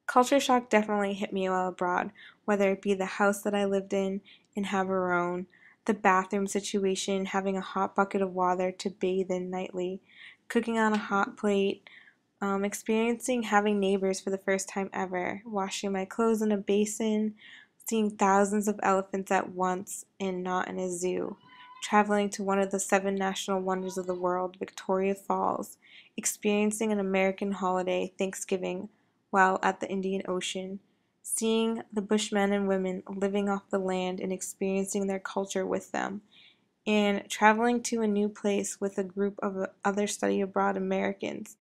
Culture shock definitely hit me while abroad, whether it be the house that I lived in Haverone, the bathroom situation, having a hot bucket of water to bathe in nightly, cooking on a hot plate, experiencing having neighbors for the first time ever, washing my clothes in a basin, seeing thousands of elephants at once and not in a zoo, traveling to one of the seven national wonders of the world, Victoria Falls, experiencing an American holiday, Thanksgiving, while at the Indian Ocean, seeing the Bushmen and women living off the land and experiencing their culture with them, and traveling to a new place with a group of other study abroad Americans.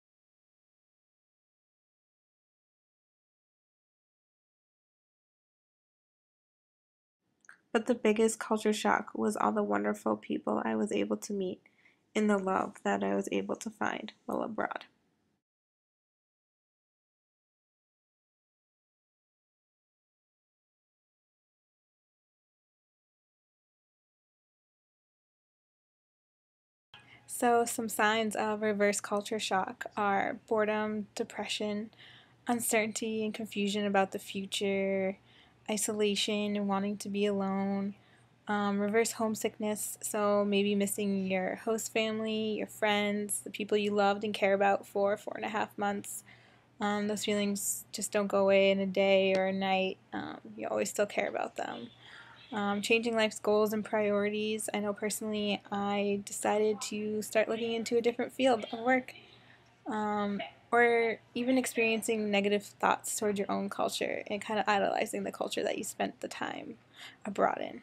But the biggest culture shock was all the wonderful people I was able to meet and the love that I was able to find while abroad. So, some signs of reverse culture shock are boredom, depression, uncertainty and confusion about the future, isolation and wanting to be alone, reverse homesickness, so maybe missing your host family, your friends, the people you loved and care about for 4.5 months. Those feelings just don't go away in a day or a night. You always still care about them. Changing life's goals and priorities. I know personally I decided to start looking into a different field of work, um, or even experiencing negative thoughts towards your own culture and kind of idolizing the culture that you spent the time abroad in.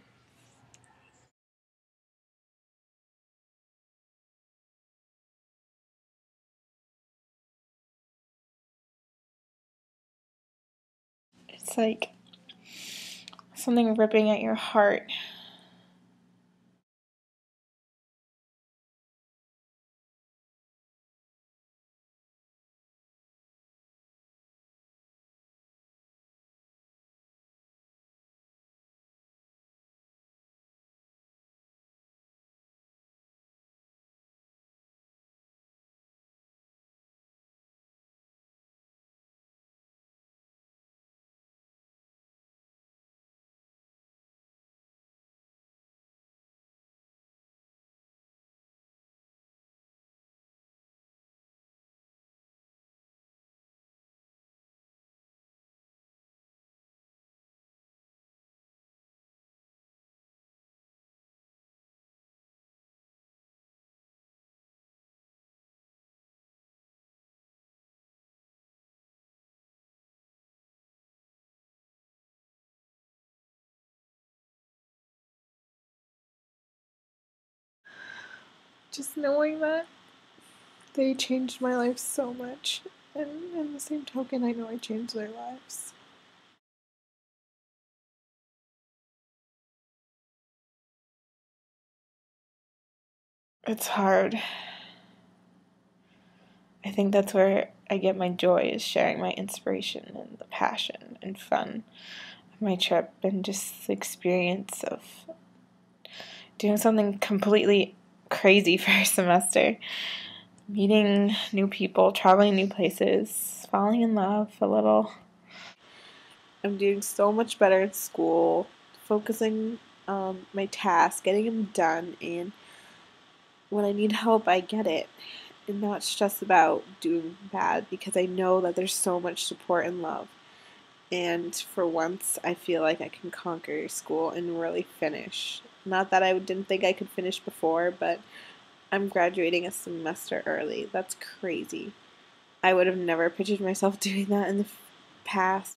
It's like something ripping at your heart. Just knowing that they changed my life so much, and in the same token, I know I changed their lives. It's hard. I think that's where I get my joy is sharing my inspiration and the passion and fun of my trip and just the experience of doing something completely crazy for a semester. Meeting new people, traveling new places, falling in love a little. I'm doing so much better at school, focusing on my tasks, getting them done, and when I need help, I get it. And not stress about doing bad because I know that there's so much support and love. And for once, I feel like I can conquer school and really finish. Not that I didn't think I could finish before, but I'm graduating a semester early. That's crazy. I would have never pictured myself doing that in the past.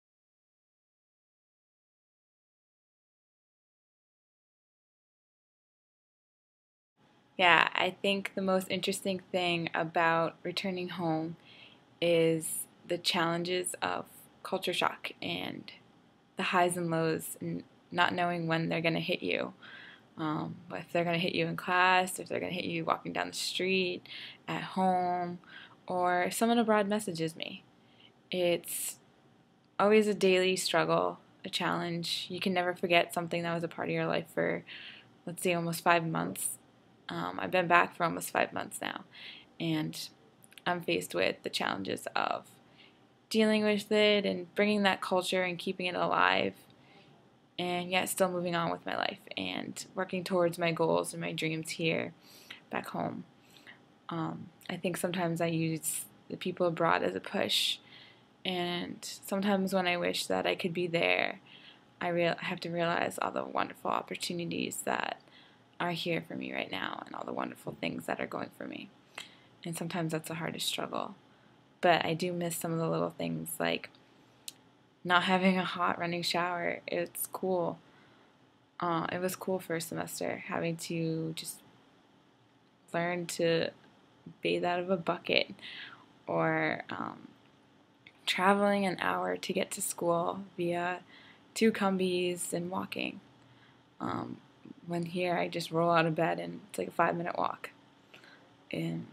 Yeah, I think the most interesting thing about returning home is the challenges of culture shock and the highs and lows and not knowing when they're going to hit you. If they're going to hit you in class, if they're going to hit you walking down the street, at home, or if someone abroad messages me. It's always a daily struggle, a challenge. You can never forget something that was a part of your life for, let's say, almost 5 months. I've been back for almost 5 months now, and I'm faced with the challenges of dealing with it and bringing that culture and keeping it alive, and yet still moving on with my life and working towards my goals and my dreams here back home. I think sometimes I use the people abroad as a push, and sometimes when I wish that I could be there, I have to realize all the wonderful opportunities that are here for me right now and all the wonderful things that are going for me. And sometimes that's the hardest struggle. But I do miss some of the little things, like not having a hot running shower. It's cool. It was cool for a semester, having to just learn to bathe out of a bucket, or traveling an hour to get to school via 2 combis and walking. When here, I just roll out of bed and it's like a 5-minute walk. And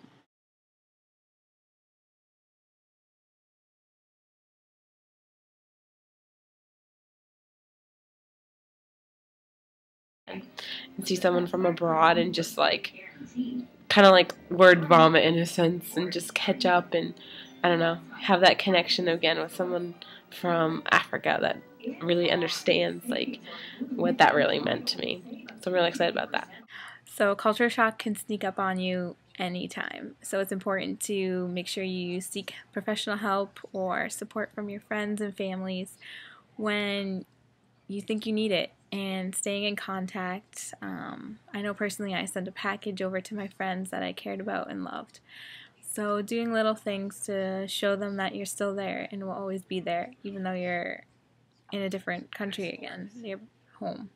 see someone from abroad and just like kind of like word vomit in a sense and just catch up and I don't know, have that connection again with someone from Africa that really understands like what that really meant to me. So I'm really excited about that. so culture shock can sneak up on you anytime. So it's important to make sure you seek professional help or support from your friends and families when you think you need it, and staying in contact. I know personally I sent a package over to my friends that I cared about and loved. So doing little things to show them that you're still there and will always be there, even though you're in a different country again, your home.